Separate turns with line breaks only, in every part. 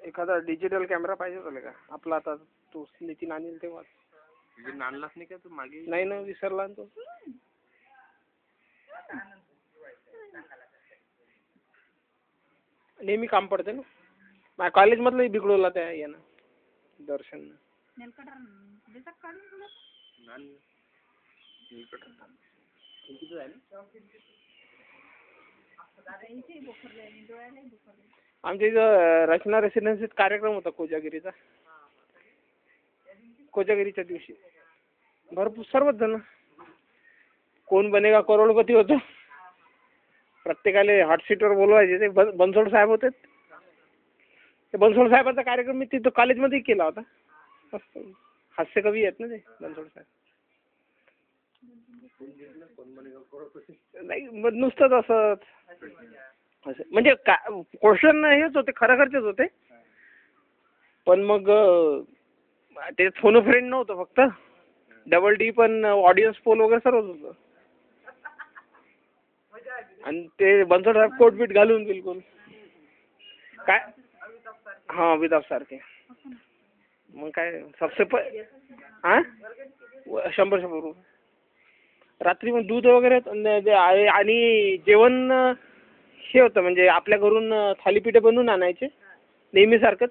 एखादा digital camera पाहिजे होता का आपला? आता तो नितीन आणील तेव्हा
आणलाच नाही का तू मागे?
नाही ना, विसरला तो. नेहमी काम पडते ना. माझ्या कॉलेज मधलं बिघडवला त्या यानं दर्शन. आमच्या इथं रचना रेसिडेन्सीत कार्यक्रम होता कोजागिरीचा. कोजागिरीच्या दिवशी भरपूर सर्वच जण. कोण बनेगा करोडपती होतं. प्रत्येकाले हॉट सीटवर बोलवायचे. ते बनसोड साहेब होते. ते बनसोड साहेबांचा कार्यक्रम मी तिथं कॉलेजमध्ये केला होता. मस्त हास्य कवी आहेत ना ते बनसोड साहेब. नाही नुसतंच असं म्हणजे क्वेश्चन हेच होते, खरोखरचेच होते. पण मग ते फोन फ्रेंड नव्हतं, फक्त डबल डी पण ऑडियन्स पोल वगैरे सर्वच होतं. आणि ते बनसोड साहेब कोट बीट घालून बिलकुल काय. हा विदाफ सारखे. मग काय सबसे 100 रात्री मग दूध वगैरे आणि जेवण हे होतं. म्हणजे आपल्या घरून थालीपीठ बनवून आणायचे नेहमीसारखंच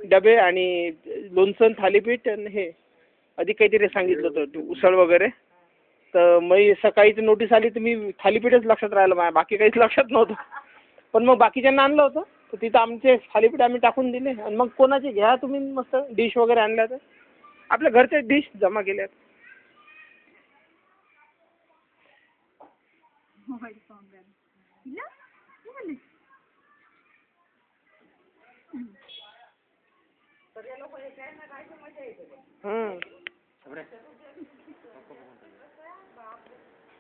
डबे, आणि लोणचं थालीपीठ. आणि हे अधिक काहीतरी सांगितलं होतं उसळ वगैरे. तर मग सकाळीच नोटीस आली तर मी थालीपीठच लक्षात राहिलं माझ्या, बाकी काहीच लक्षात नव्हतं. पण मग बाकीच्यांना आणलं होतं तर तिथं आमचे थालीपीठ आम्ही टाकून दिले. आणि मग कोणाचे घ्या तुम्ही मस्त डिश वगैरे आणल्या तर आपल्या घरच्या डिश जमा केल्यात.